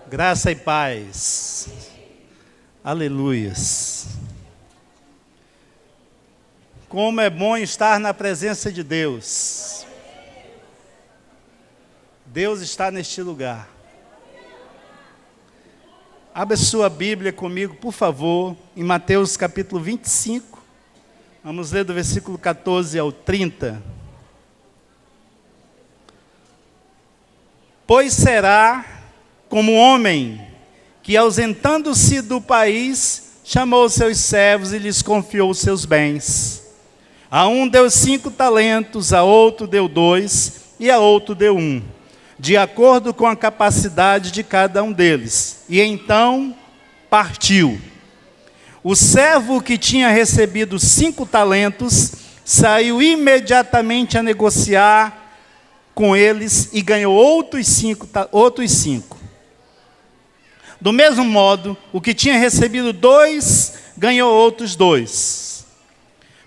Graça e paz. Aleluias. Como é bom estar na presença de Deus. Deus está neste lugar. Abra sua Bíblia comigo, por favor, em Mateus capítulo 25. Vamos ler do versículo 14 ao 30. Pois será como um homem que, ausentando-se do país, chamou seus servos e lhes confiou os seus bens. A um deu 5 talentos, a outro deu 2 e a outro deu 1, de acordo com a capacidade de cada um deles. E então partiu. O servo que tinha recebido 5 talentos saiu imediatamente a negociar com eles e ganhou outros 5. Do mesmo modo, o que tinha recebido 2 ganhou outros 2.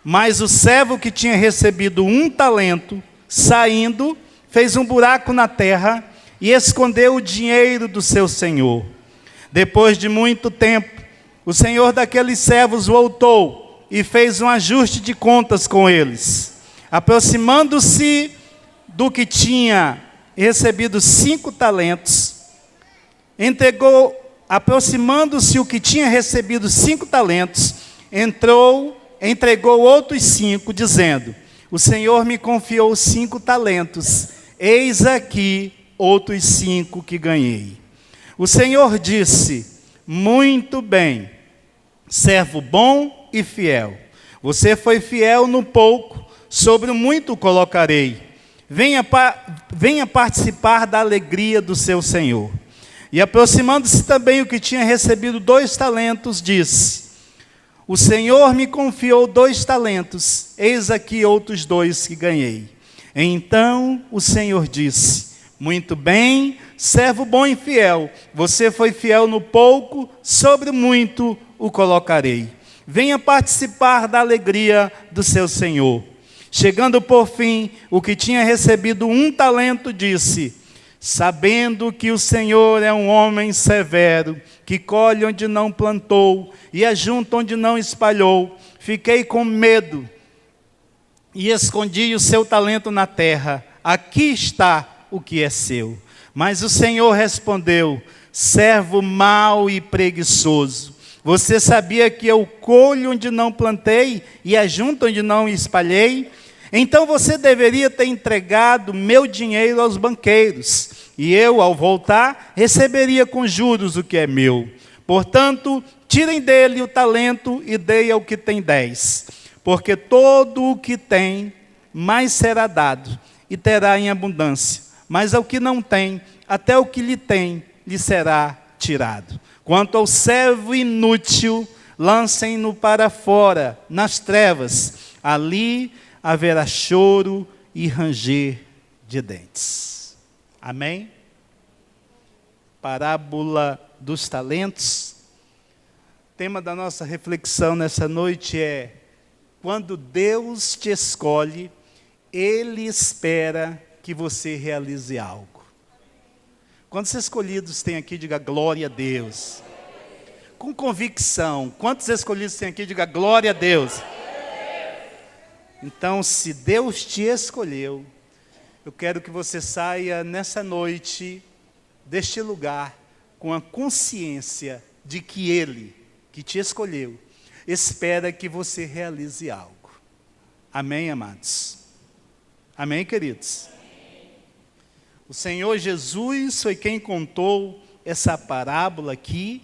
Mas o servo que tinha recebido 1 talento, saindo, fez um buraco na terra e escondeu o dinheiro do seu senhor. Depois de muito tempo, o senhor daqueles servos voltou e fez um ajuste de contas com eles. Aproximando-se do que tinha recebido 5 talentos, aproximando-se o que tinha recebido 5 talentos, entregou outros 5, dizendo: o Senhor me confiou 5 talentos, eis aqui outros 5 que ganhei. O Senhor disse: muito bem, servo bom e fiel. Você foi fiel no pouco, sobre o muito o colocarei. Venha participar da alegria do seu Senhor. E aproximando-se também o que tinha recebido 2 talentos, disse: o Senhor me confiou 2 talentos, eis aqui outros 2 que ganhei. Então o Senhor disse: muito bem, servo bom e fiel, você foi fiel no pouco, sobre o muito o colocarei. Venha participar da alegria do seu Senhor. Chegando por fim, o que tinha recebido 1 talento disse: sabendo que o Senhor é um homem severo, que colhe onde não plantou e ajunta onde não espalhou, fiquei com medo e escondi o seu talento na terra. Aqui está o que é seu. Mas o Senhor respondeu: servo mau e preguiçoso, você sabia que eu colho onde não plantei e ajunto onde não espalhei? Então você deveria ter entregado meu dinheiro aos banqueiros, e eu, ao voltar, receberia com juros o que é meu. Portanto, tirem dele o talento e deem ao que tem 10, porque todo o que tem, mais será dado, e terá em abundância. Mas ao que não tem, até o que lhe tem, lhe será tirado. Quanto ao servo inútil, lancem-no para fora, nas trevas. Ali haverá choro e ranger de dentes. Amém? Parábola dos talentos. O tema da nossa reflexão nessa noite é: quando Deus te escolhe, Ele espera que você realize algo. Quantos escolhidos tem aqui, diga glória a Deus. Com convicção. Quantos escolhidos tem aqui, diga glória a Deus. Então, se Deus te escolheu, eu quero que você saia nessa noite deste lugar com a consciência de que Ele, que te escolheu, espera que você realize algo. Amém, amados? Amém, queridos? O Senhor Jesus foi quem contou essa parábola aqui.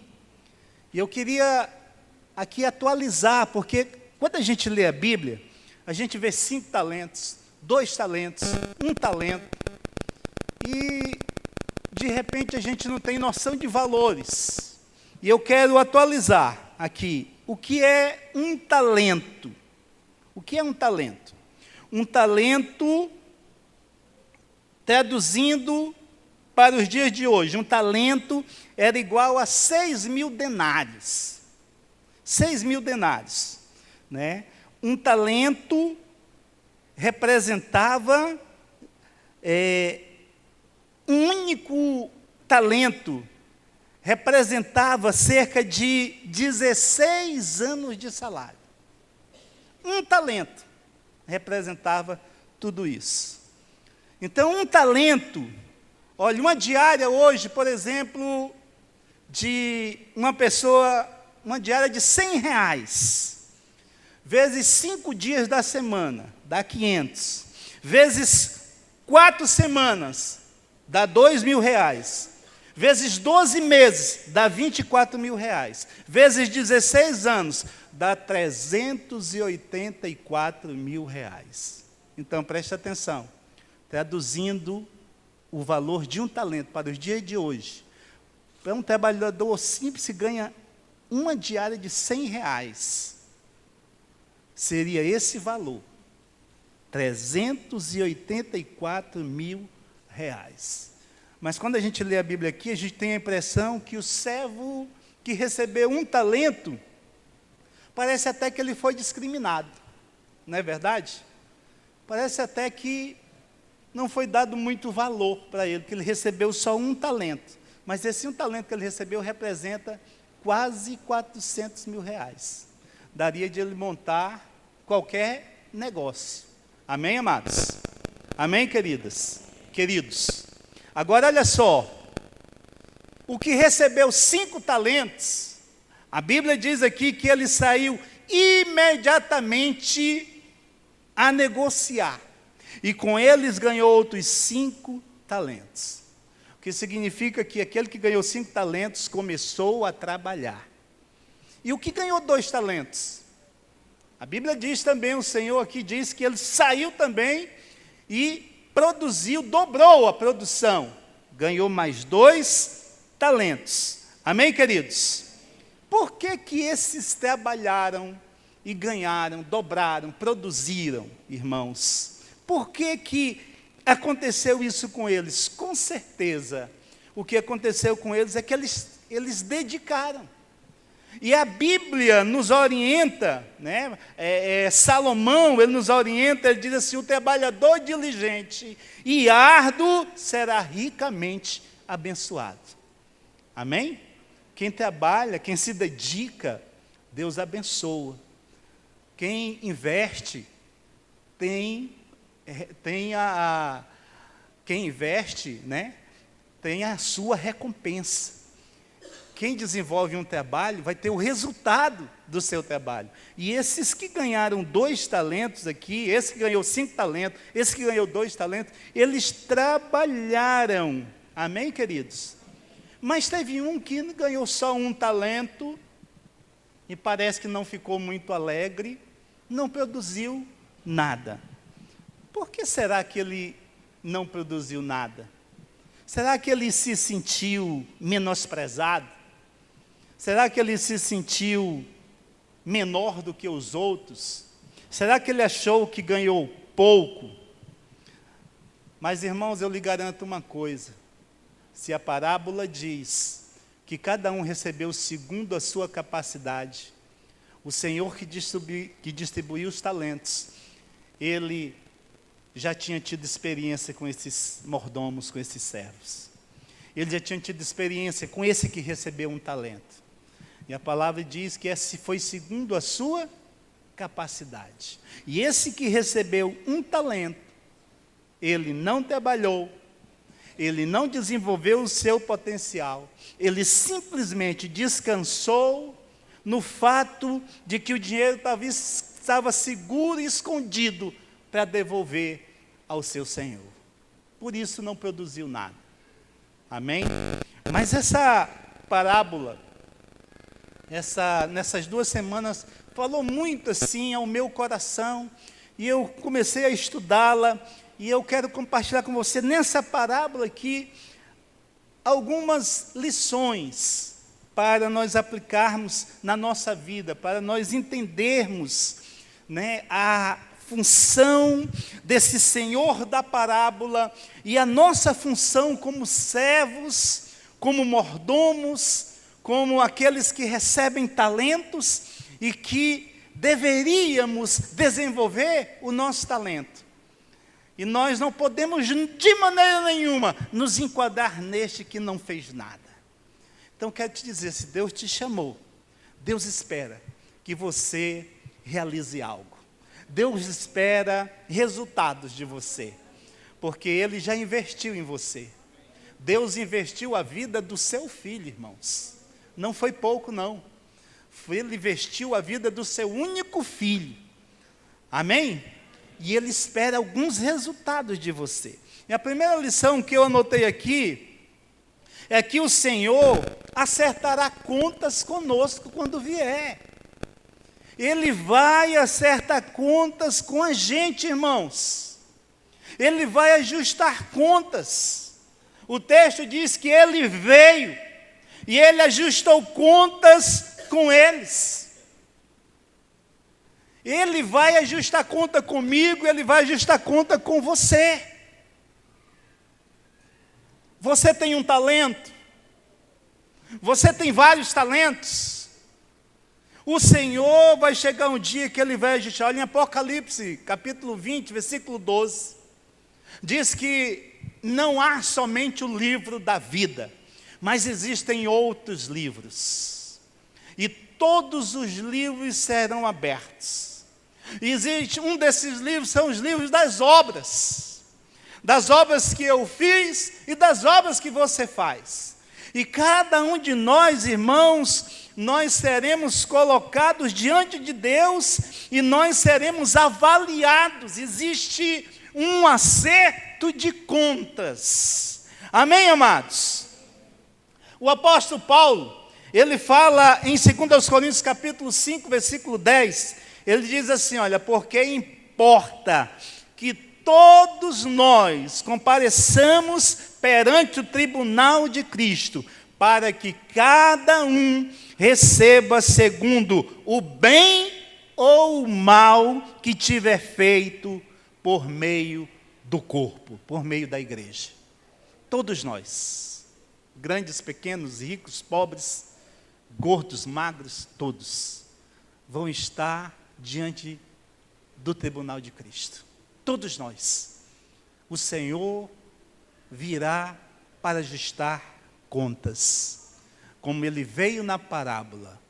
E eu queria aqui atualizar, porque quando a gente lê a Bíblia, a gente vê 5 talentos, 2 talentos, 1 talento. E, de repente, a gente não tem noção de valores. E eu quero atualizar aqui. O que é um talento? O que é um talento? Um talento, traduzindo para os dias de hoje, um talento era igual a 6.000 denários. 6.000 denários, né? Um talento representava um único talento representava cerca de 16 anos de salário. Um talento representava tudo isso. Então, um talento, olha, uma diária hoje, por exemplo, de uma pessoa, uma diária de R$100, vezes 5 dias da semana, dá 500, vezes 4 semanas, dá R$2.000, vezes 12 meses, dá R$24.000, vezes 16 anos, dá R$384.000. Então, preste atenção, traduzindo o valor de um talento para os dias de hoje, para um trabalhador simples que ganha uma diária de R$100, seria esse valor, R$384.000. Mas quando a gente lê a Bíblia aqui, a gente tem a impressão que o servo que recebeu um talento, parece até que ele foi discriminado, não é verdade? Parece até que não foi dado muito valor para ele, porque ele recebeu só um talento. Mas esse um talento que ele recebeu representa quase R$400.000. Daria de ele montar qualquer negócio. Amém, amados? Amém, queridas? Queridos. Agora, olha só. O que recebeu 5 talentos, a Bíblia diz aqui que ele saiu imediatamente a negociar. E com eles ganhou outros 5 talentos. O que significa que aquele que ganhou 5 talentos começou a trabalhar. E o que ganhou 2 talentos? A Bíblia diz também, o Senhor aqui diz que ele saiu também e produziu, dobrou a produção. Ganhou mais 2 talentos. Amém, queridos? Por que que esses trabalharam e ganharam, dobraram, produziram, irmãos? Por que que aconteceu isso com eles? Com certeza, o que aconteceu com eles é que eles dedicaram. E a Bíblia nos orienta, né? Salomão, ele nos orienta, ele diz assim, o trabalhador diligente e árduo será ricamente abençoado. Amém? Quem trabalha, quem se dedica, Deus abençoa. Quem investe, quem investe, né, tem a sua recompensa. Quem desenvolve um trabalho vai ter o resultado do seu trabalho. E esses que ganharam 2 talentos aqui, esse que ganhou 5 talentos, esse que ganhou 2 talentos, eles trabalharam. Amém, queridos? Mas teve um que ganhou só 1 talento e parece que não ficou muito alegre, não produziu nada. Por que será que ele não produziu nada? Será que ele se sentiu menosprezado? Será que ele se sentiu menor do que os outros? Será que ele achou que ganhou pouco? Mas, irmãos, eu lhe garanto uma coisa. Se a parábola diz que cada um recebeu segundo a sua capacidade, o Senhor que distribuiu os talentos, Ele já tinha tido experiência com esses mordomos, com esses servos. Ele já tinha tido experiência com esse que recebeu um talento. E a palavra diz que esse foi segundo a sua capacidade. E esse que recebeu um talento, ele não trabalhou, ele não desenvolveu o seu potencial, ele simplesmente descansou no fato de que o dinheiro talvez estava seguro e escondido para devolver ao seu Senhor. Por isso não produziu nada. Amém? Mas essa parábola, nessas 2 semanas, falou muito assim ao meu coração, e eu comecei a estudá-la, e eu quero compartilhar com você, nessa parábola aqui, algumas lições para nós aplicarmos na nossa vida, para nós entendermos, né, a função desse Senhor da parábola e a nossa função como servos, como mordomos, como aqueles que recebem talentos e que deveríamos desenvolver o nosso talento. E nós não podemos, de maneira nenhuma, nos enquadrar neste que não fez nada. Então, quero te dizer, se Deus te chamou, Deus espera que você realize algo. Deus espera resultados de você, porque Ele já investiu em você. Deus investiu a vida do seu filho, irmãos. Não foi pouco, não. Ele investiu a vida do seu único filho. Amém? E Ele espera alguns resultados de você. E a primeira lição que eu anotei aqui é que o Senhor acertará contas conosco quando vier. Ele vai acertar contas com a gente, irmãos. Ele vai ajustar contas. O texto diz que Ele veio e Ele ajustou contas com eles. Ele vai ajustar conta comigo, Ele vai ajustar conta com você. Você tem um talento, você tem vários talentos. O Senhor vai chegar um dia que Ele vai ajustar. Olha em Apocalipse, capítulo 20, versículo 12. Diz que não há somente o livro da vida, mas existem outros livros. E todos os livros serão abertos. Existe um desses livros, são os livros das obras que eu fiz e das obras que você faz. E cada um de nós, irmãos, nós seremos colocados diante de Deus e nós seremos avaliados. Existe um acerto de contas. Amém, amados? O apóstolo Paulo, ele fala em 2 Coríntios capítulo 5, versículo 10, ele diz assim, olha, porque importa que todos nós compareçamos perante o tribunal de Cristo, para que cada um receba segundo o bem ou o mal que tiver feito por meio do corpo, por meio da igreja. Todos nós, grandes, pequenos, ricos, pobres, gordos, magros, todos, vão estar diante do tribunal de Cristo. Todos nós. O Senhor virá para ajustar contas, como Ele veio na parábola.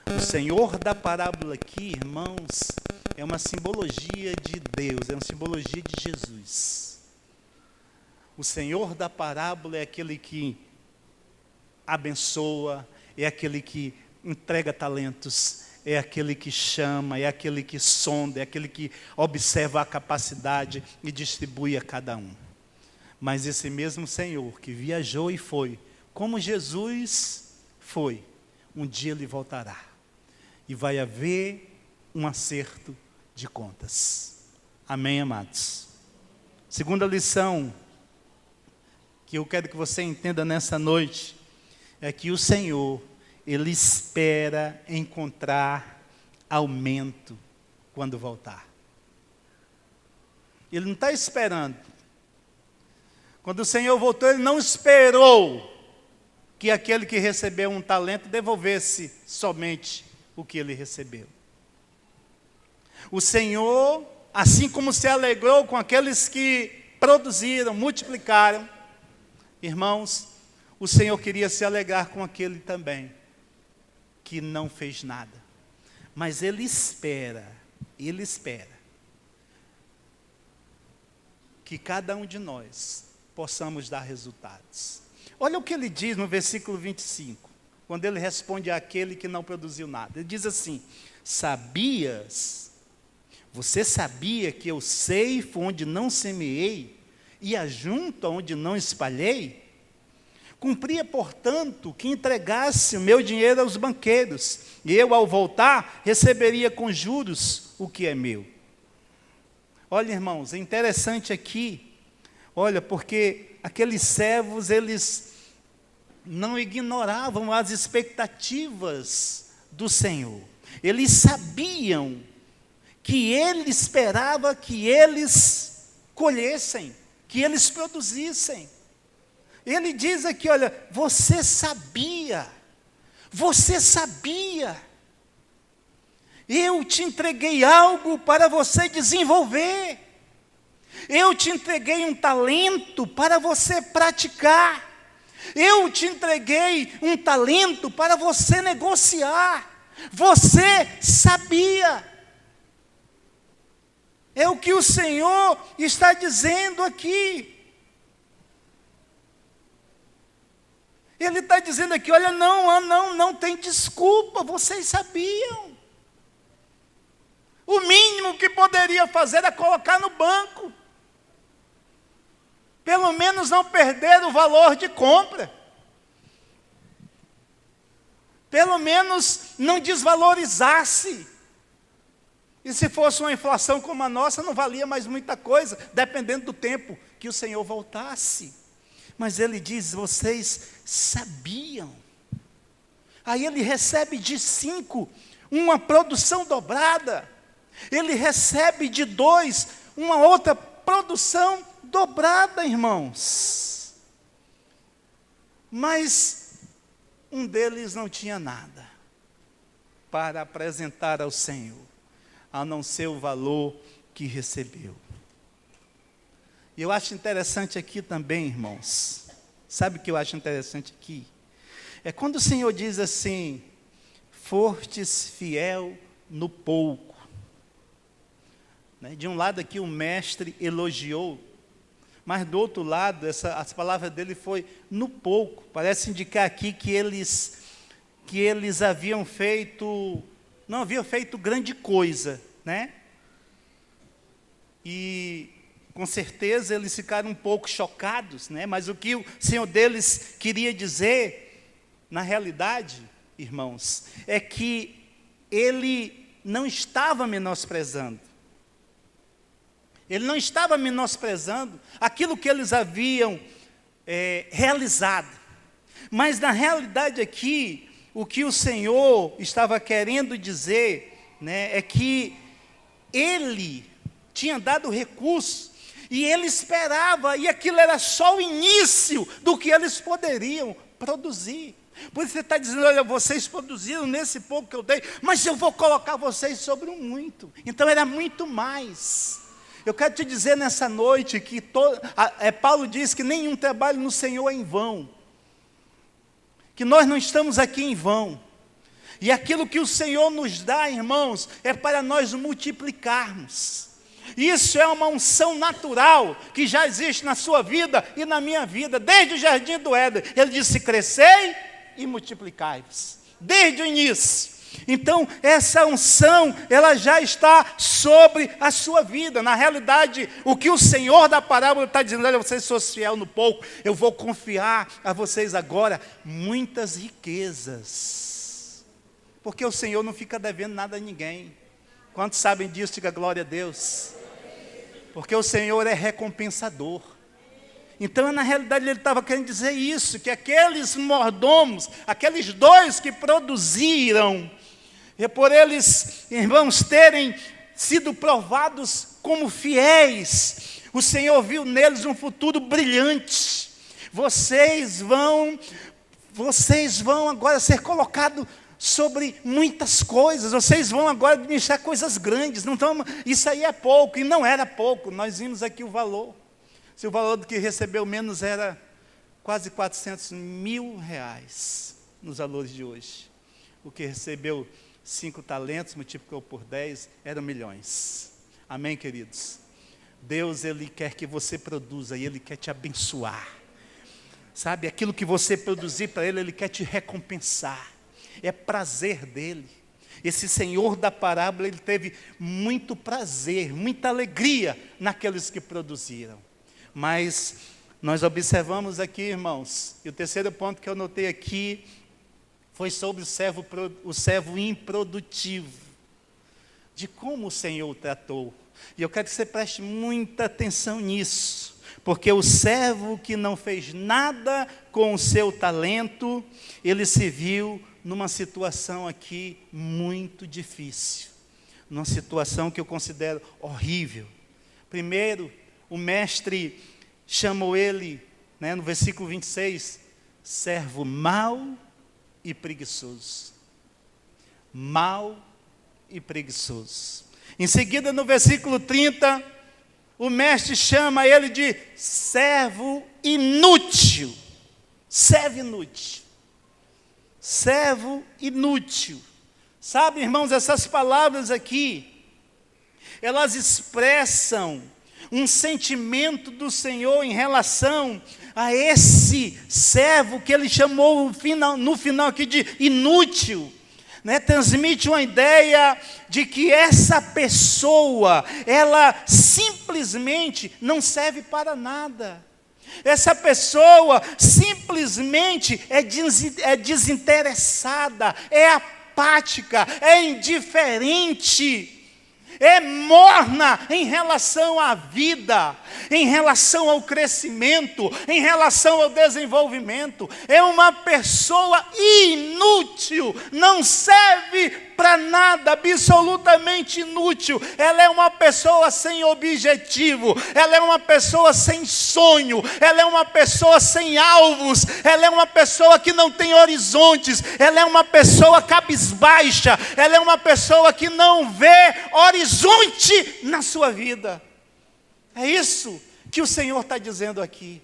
O Senhor da parábola aqui, irmãos, é uma simbologia de Deus, é uma simbologia de Jesus. O Senhor da parábola é aquele que abençoa, é aquele que entrega talentos, é aquele que chama, é aquele que sonda, é aquele que observa a capacidade e distribui a cada um. Mas esse mesmo Senhor que viajou e foi, como Jesus foi, um dia Ele voltará. E vai haver um acerto de contas. Amém, amados? Segunda lição que eu quero que você entenda nessa noite é que o Senhor, Ele espera encontrar aumento quando voltar. Ele não está esperando. Quando o Senhor voltou, Ele não esperou que aquele que recebeu um talento devolvesse somente o que ele recebeu. O Senhor, assim como se alegrou com aqueles que produziram, multiplicaram, irmãos, o Senhor queria se alegrar com aquele também que não fez nada. Mas Ele espera que cada um de nós possamos dar resultados. Olha o que Ele diz no versículo 25, quando Ele responde àquele que não produziu nada. Ele diz assim: você sabia que eu ceifo onde não semeei e ajunto onde não espalhei? Cumpria, portanto, que entregasse o meu dinheiro aos banqueiros, e eu, ao voltar, receberia com juros o que é meu. Olha, irmãos, é interessante aqui, olha, porque aqueles servos, eles não ignoravam as expectativas do Senhor. Eles sabiam que Ele esperava que eles colhessem, que eles produzissem. Ele diz aqui, olha, você sabia, eu te entreguei algo para você desenvolver, eu te entreguei um talento para você praticar, Eu te entreguei um talento para você negociar. Você sabia. É o que o Senhor está dizendo aqui. Ele está dizendo aqui, olha, não tem desculpa, vocês sabiam. O mínimo que poderia fazer era colocar no banco. Pelo menos não perder o valor de compra. Pelo menos não desvalorizasse. E se fosse uma inflação como a nossa, não valia mais muita coisa, dependendo do tempo que o Senhor voltasse. Mas ele diz, vocês sabiam. Aí ele recebe de 5 uma produção dobrada. Ele recebe de 2 uma outra produção dobrada, irmãos. Mas um deles não tinha nada para apresentar ao Senhor, a não ser o valor que recebeu. E eu acho interessante aqui também, irmãos, sabe o que eu acho interessante aqui? É quando o Senhor diz assim, fostes fiel no pouco. Né? De um lado aqui o mestre elogiou, mas do outro lado, as palavras dele foi no pouco. Parece indicar aqui que eles haviam feito, não haviam feito grande coisa, né? E com certeza eles ficaram um pouco chocados, né? Mas o que o Senhor deles queria dizer, na realidade, irmãos, é que ele não estava menosprezando. Ele não estava menosprezando aquilo que eles haviam realizado. Mas na realidade aqui, o que o Senhor estava querendo dizer, né, é que ele tinha dado recurso, e ele esperava, e aquilo era só o início do que eles poderiam produzir. Por isso ele está dizendo, olha, vocês produziram nesse pouco que eu dei, mas eu vou colocar vocês sobre um muito. Então era muito mais. Eu quero te dizer nessa noite que Paulo diz que nenhum trabalho no Senhor é em vão. Que nós não estamos aqui em vão. E aquilo que o Senhor nos dá, irmãos, é para nós multiplicarmos. Isso é uma unção natural que já existe na sua vida e na minha vida, desde o jardim do Éden. Ele disse, crescei e multiplicai-vos. Desde o início. Então, essa unção, ela já está sobre a sua vida. Na realidade, o que o Senhor da parábola está dizendo, olha, vocês são fiel no pouco, eu vou confiar a vocês agora muitas riquezas. Porque o Senhor não fica devendo nada a ninguém. Quantos sabem disso? Diga glória a Deus. Porque o Senhor é recompensador. Então, na realidade, ele estava querendo dizer isso, que aqueles mordomos, aqueles 2 que produziram, e por eles, irmãos, terem sido provados como fiéis, o Senhor viu neles um futuro brilhante. Vocês vão agora ser colocados sobre muitas coisas, vocês vão agora administrar coisas grandes. Isso aí é pouco, e não era pouco, nós vimos aqui o valor. Se o valor do que recebeu menos era quase 400 mil reais, nos valores de hoje. O que recebeu 5 talentos, multiplicou por 10, eram milhões. Amém, queridos? Deus, Ele quer que você produza, e Ele quer te abençoar. Sabe, aquilo que você produzir para Ele, Ele quer te recompensar. É prazer dEle. Esse Senhor da parábola, Ele teve muito prazer, muita alegria naqueles que produziram. Mas nós observamos aqui, irmãos, e o terceiro ponto que eu notei aqui foi sobre o servo improdutivo, de como o Senhor o tratou. E eu quero que você preste muita atenção nisso, porque o servo que não fez nada com o seu talento, ele se viu numa situação aqui muito difícil, numa situação que eu considero horrível. Primeiro, o mestre chamou ele, né, no versículo 26, servo mau e preguiçoso. Mau e preguiçoso. Em seguida, no versículo 30, o mestre chama ele de servo inútil. servo inútil. Servo inútil. Sabe, irmãos, essas palavras aqui, elas expressam um sentimento do Senhor em relação a esse servo que ele chamou no final aqui de inútil. Transmite uma ideia de que essa pessoa, ela simplesmente não serve para nada. Essa pessoa simplesmente é desinteressada, é apática, é indiferente, é morna em relação à vida, em relação ao crescimento, em relação ao desenvolvimento. É uma pessoa inútil, não serve para nada, absolutamente inútil. Ela é uma pessoa sem objetivo, ela é uma pessoa sem sonho, ela é uma pessoa sem alvos, ela é uma pessoa que não tem horizontes, ela é uma pessoa cabisbaixa, ela é uma pessoa que não vê horizonte na sua vida. É isso que o Senhor está dizendo aqui.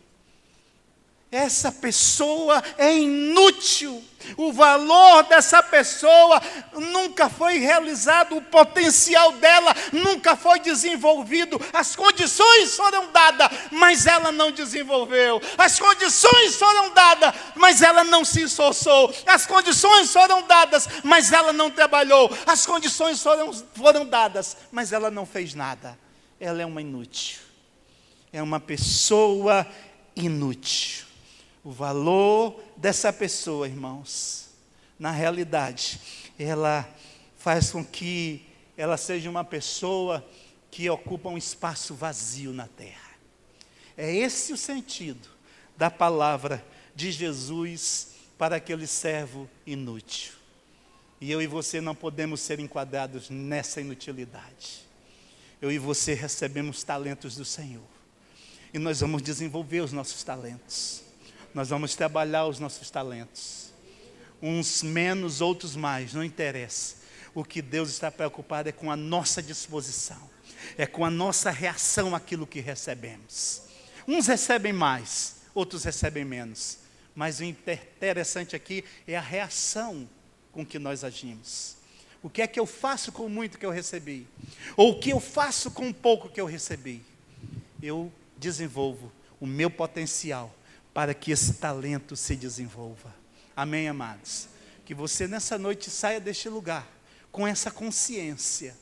Essa pessoa é inútil. O valor dessa pessoa nunca foi realizado, o potencial dela nunca foi desenvolvido. As condições foram dadas, mas ela não desenvolveu. As condições foram dadas, mas ela não se esforçou. As condições foram dadas, mas ela não trabalhou. As condições foram dadas, mas ela não fez nada. Ela é uma inútil. É uma pessoa inútil. O valor dessa pessoa, irmãos, na realidade, ela faz com que ela seja uma pessoa que ocupa um espaço vazio na terra. É esse o sentido da palavra de Jesus para aquele servo inútil. E eu e você não podemos ser enquadrados nessa inutilidade. Eu e você recebemos talentos do Senhor. E nós vamos desenvolver os nossos talentos. Nós vamos trabalhar os nossos talentos. Uns menos, outros mais, não interessa. O que Deus está preocupado é com a nossa disposição. É com a nossa reação àquilo que recebemos. Uns recebem mais, outros recebem menos. Mas o interessante aqui é a reação com que nós agimos. O que é que eu faço com o muito que eu recebi? Ou o que eu faço com o pouco que eu recebi? Eu desenvolvo o meu potencial para que esse talento se desenvolva. Amém, amados? Que você nessa noite saia deste lugar com essa consciência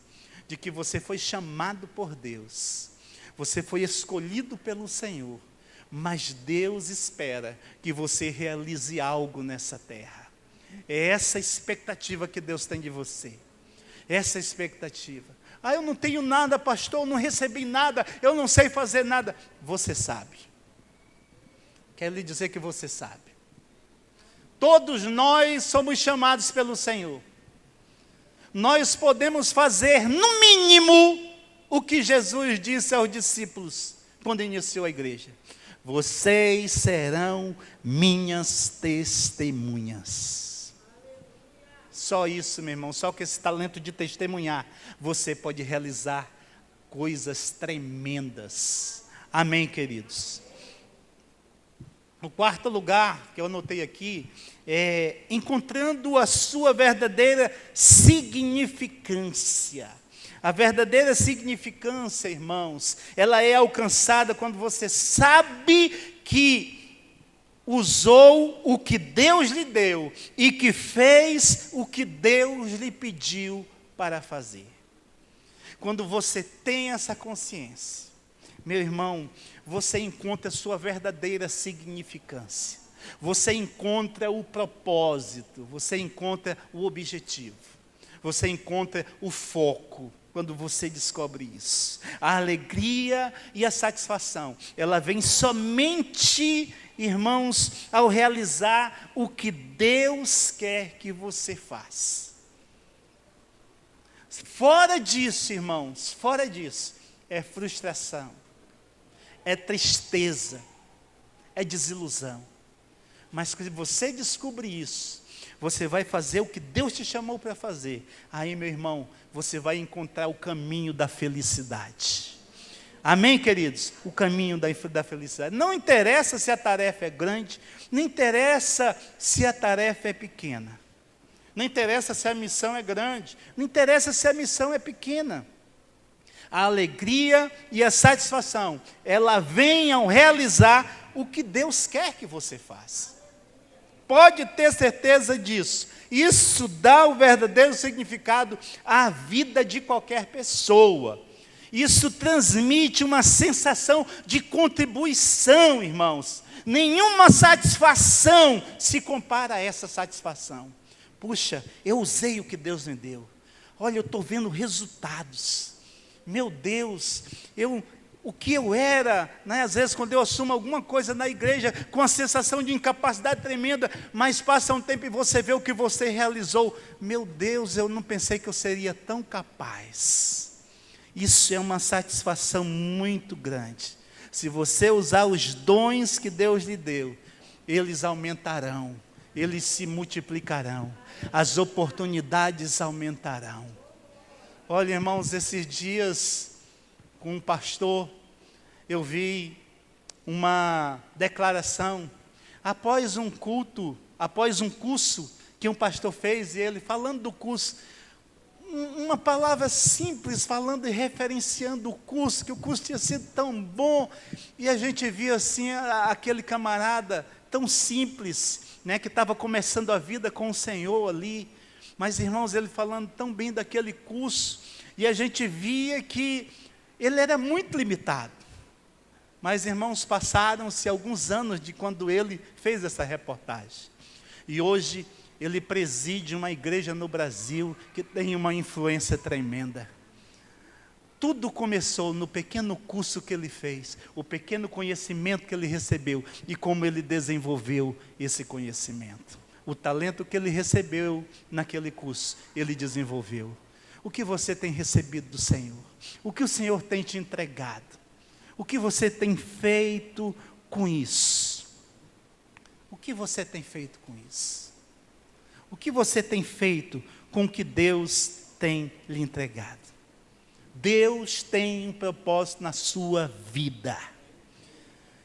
de que você foi chamado por Deus. Você foi escolhido pelo Senhor. Mas Deus espera que você realize algo nessa terra. É essa expectativa que Deus tem de você. Essa expectativa. Eu não tenho nada, pastor, eu não recebi nada, eu não sei fazer nada. Você sabe. Quero lhe dizer que você sabe. Todos nós somos chamados pelo Senhor. Nós podemos fazer, no mínimo, o que Jesus disse aos discípulos quando iniciou a igreja. Vocês serão minhas testemunhas. Só isso, meu irmão, só com esse talento de testemunhar, você pode realizar coisas tremendas. Amém, queridos? O quarto lugar que eu anotei aqui é encontrando a sua verdadeira significância. A verdadeira significância, irmãos, ela é alcançada quando você sabe que usou o que Deus lhe deu e que fez o que Deus lhe pediu para fazer. Quando você tem essa consciência, meu irmão, você encontra a sua verdadeira significância. Você encontra o propósito, você encontra o objetivo, você encontra o foco. Quando você descobre isso, a alegria e a satisfação, ela vem somente, irmãos, ao realizar o que Deus quer que você faça. Fora disso, irmãos, fora disso, é frustração, é tristeza, é desilusão. Mas se você descobrir isso, você vai fazer o que Deus te chamou para fazer. Aí, meu irmão, você vai encontrar o caminho da felicidade. Amém, queridos? O caminho da felicidade. Não interessa se a tarefa é grande, não interessa se a tarefa é pequena. Não interessa se a missão é grande, não interessa se a missão é pequena. A alegria e a satisfação, ela vem ao realizar o que Deus quer que você faça. Pode ter certeza disso. Isso dá o verdadeiro significado à vida de qualquer pessoa. Isso transmite uma sensação de contribuição, irmãos. Nenhuma satisfação se compara a essa satisfação. Puxa, eu usei o que Deus me deu. Olha, eu estou vendo resultados. Meu Deus, o que eu era, né? Às vezes quando eu assumo alguma coisa na igreja, com a sensação de incapacidade tremenda, mas passa um tempo e você vê o que você realizou. Meu Deus, eu não pensei que eu seria tão capaz. Isso é uma satisfação muito grande. Se você usar os dons que Deus lhe deu, eles aumentarão, eles se multiplicarão, as oportunidades aumentarão. Olha, irmãos, esses dias, com um pastor, eu vi uma declaração, após um culto, após um curso que um pastor fez, e ele falando do curso, uma palavra simples, falando e referenciando o curso, que o curso tinha sido tão bom, e a gente via assim, aquele camarada tão simples, né, que estava começando a vida com o Senhor ali, mas irmãos, ele falando tão bem daquele curso, e a gente via que ele era muito limitado. Mas irmãos, passaram-se alguns anos de quando ele fez essa reportagem. E hoje ele preside uma igreja no Brasil que tem uma influência tremenda. Tudo começou no pequeno curso que ele fez, o pequeno conhecimento que ele recebeu e como ele desenvolveu esse conhecimento. O talento que ele recebeu naquele curso, ele desenvolveu. O que você tem recebido do Senhor? O que o Senhor tem te entregado? O que você tem feito com isso? O que você tem feito com isso? O que você tem feito com o que Deus tem lhe entregado? Deus tem um propósito na sua vida.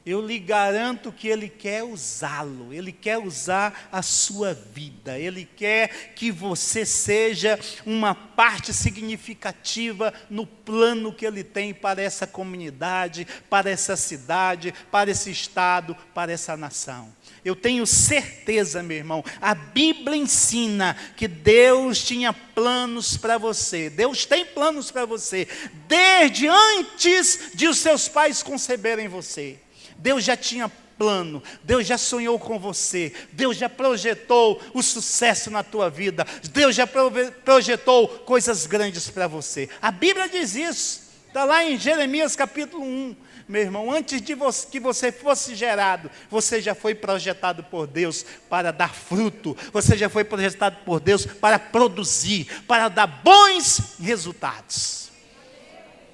Eu lhe garanto que Ele quer usá-lo, Ele quer usar a sua vida, Ele quer que você seja uma parte significativa no plano que Ele tem para essa comunidade, para essa cidade, para esse estado, para essa nação. Eu tenho certeza, meu irmão, a Bíblia ensina que Deus tinha planos para você, Deus tem planos para você, desde antes de os seus pais conceberem você. Deus já tinha plano, Deus já sonhou com você, Deus já projetou o sucesso na tua vida, Deus já projetou coisas grandes para você. A Bíblia diz isso, está lá em Jeremias capítulo 1. Meu irmão, antes de que você fosse gerado, você já foi projetado por Deus para dar fruto, você já foi projetado por Deus para produzir, para dar bons resultados.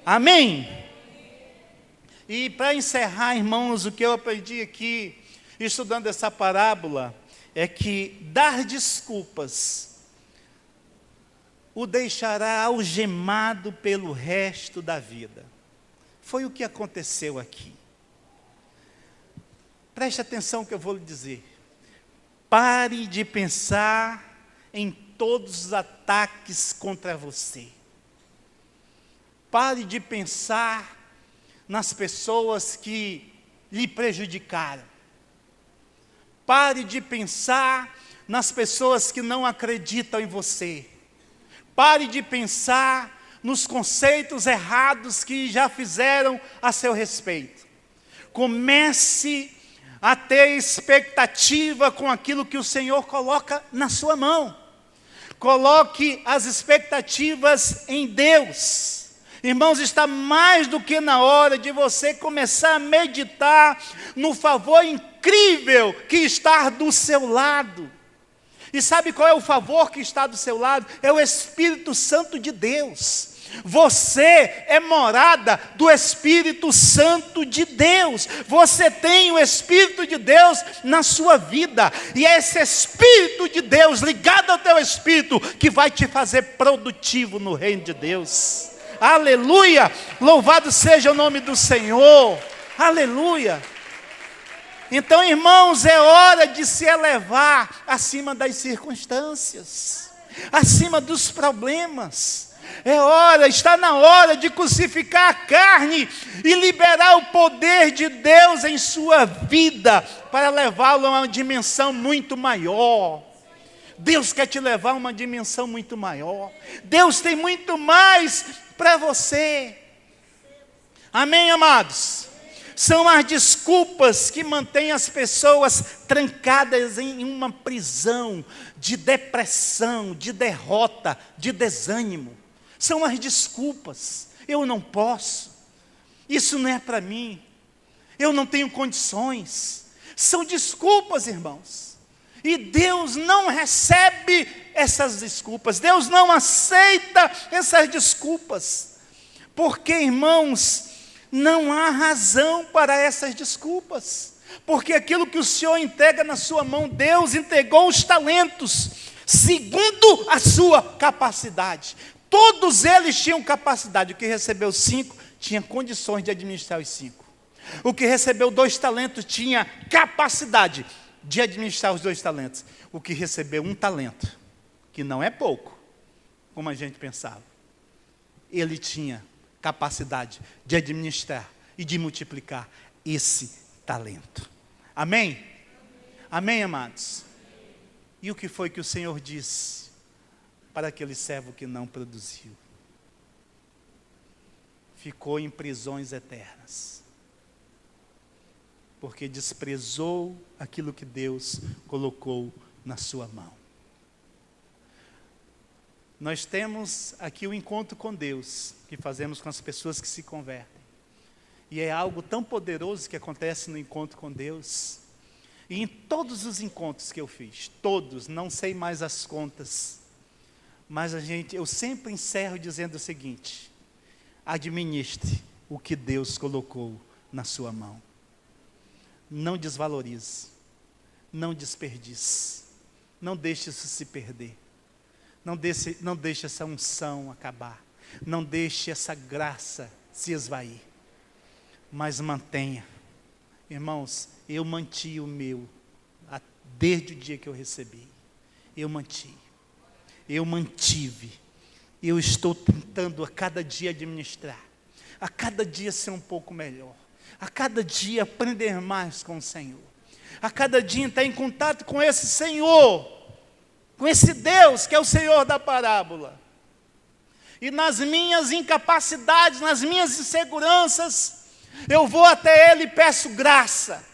Amém? E para encerrar, irmãos, o que eu aprendi aqui, estudando essa parábola, é que dar desculpas o deixará algemado pelo resto da vida. Foi o que aconteceu aqui. Preste atenção no que eu vou lhe dizer. Pare de pensar em todos os ataques contra você. Pare de pensar nas pessoas que lhe prejudicaram. Pare de pensar nas pessoas que não acreditam em você. Pare de pensar nos conceitos errados que já fizeram a seu respeito. Comece a ter expectativa com aquilo que o Senhor coloca na sua mão. Coloque as expectativas em Deus. Irmãos, está mais do que na hora de você começar a meditar no favor incrível que está do seu lado. E sabe qual é o favor que está do seu lado? É o Espírito Santo de Deus. Você é morada do Espírito Santo de Deus. Você tem o Espírito de Deus na sua vida. E é esse Espírito de Deus ligado ao teu Espírito que vai te fazer produtivo no reino de Deus. Aleluia! Louvado seja o nome do Senhor. Aleluia! Então, irmãos, é hora de se elevar acima das circunstâncias, acima dos problemas. Está na hora de crucificar a carne e liberar o poder de Deus em sua vida para levá-lo a uma dimensão muito maior. Deus quer te levar a uma dimensão muito maior. Deus tem muito mais para você. Amém, amados? São as desculpas que mantêm as pessoas trancadas em uma prisão de depressão, de derrota, de desânimo. São as desculpas. Eu não posso. Isso não é para mim. Eu não tenho condições. São desculpas, irmãos. E Deus não recebe essas desculpas. Deus não aceita essas desculpas. Porque, irmãos, não há razão para essas desculpas. Porque aquilo que o Senhor entrega na sua mão, Deus entregou os talentos, segundo a sua capacidade. Todos eles tinham capacidade. O que recebeu 5, tinha condições de administrar os 5. O que recebeu 2 talentos, tinha capacidade de administrar os 2 talentos. O que recebeu 1 talento, que não é pouco, como a gente pensava, ele tinha capacidade de administrar e de multiplicar esse talento. Amém? Amém, amados? E o que foi que o Senhor disse para aquele servo que não produziu? Ficou em prisões eternas, porque desprezou aquilo que Deus colocou na sua mão. Nós temos aqui o encontro com Deus, que fazemos com as pessoas que se convertem. E é algo tão poderoso que acontece no encontro com Deus. E em todos os encontros que eu fiz, todos, não sei mais as contas, mas eu sempre encerro dizendo o seguinte: administre o que Deus colocou na sua mão. Não desvalorize, não desperdice, não deixe isso se perder. Não deixe essa unção acabar. Não deixe essa graça se esvair. Mas mantenha. Irmãos, eu mantive o meu desde o dia que eu recebi. Eu mantive. Eu mantive. Eu estou tentando a cada dia administrar. A cada dia ser um pouco melhor. A cada dia aprender mais com o Senhor. A cada dia estar em contato com esse Senhor, com esse Deus que é o Senhor da parábola. E nas minhas incapacidades, nas minhas inseguranças, eu vou até Ele e peço graça,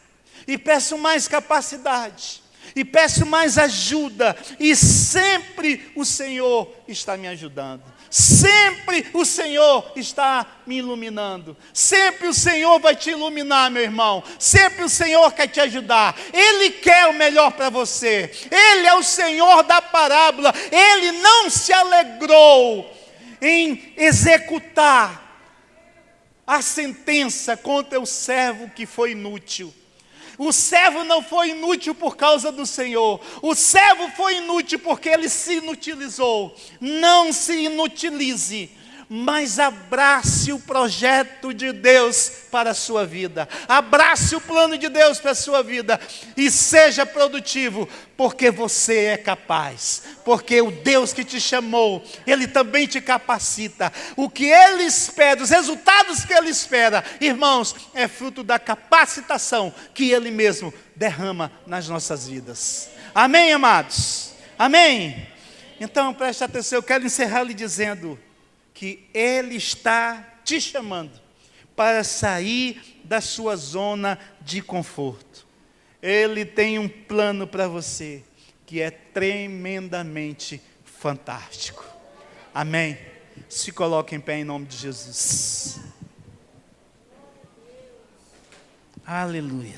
e peço mais capacidade, e peço mais ajuda, e sempre o Senhor está me ajudando. Sempre o Senhor está me iluminando. Sempre o Senhor vai te iluminar, meu irmão. Sempre o Senhor quer te ajudar. Ele quer o melhor para você. Ele é o Senhor da parábola. Ele não se alegrou em executar a sentença contra o servo que foi inútil. O servo não foi inútil por causa do Senhor. O servo foi inútil porque ele se inutilizou. Não se inutilize, mas abrace o projeto de Deus para a sua vida. Abrace o plano de Deus para a sua vida. E seja produtivo, porque você é capaz. Porque o Deus que te chamou, Ele também te capacita. O que Ele espera, os resultados que Ele espera, irmãos, é fruto da capacitação que Ele mesmo derrama nas nossas vidas. Amém, amados? Amém? Então, preste atenção, eu quero encerrar lhe dizendo que Ele está te chamando para sair da sua zona de conforto. Ele tem um plano para você que é tremendamente fantástico. Amém? Se coloque em pé em nome de Jesus. Aleluia.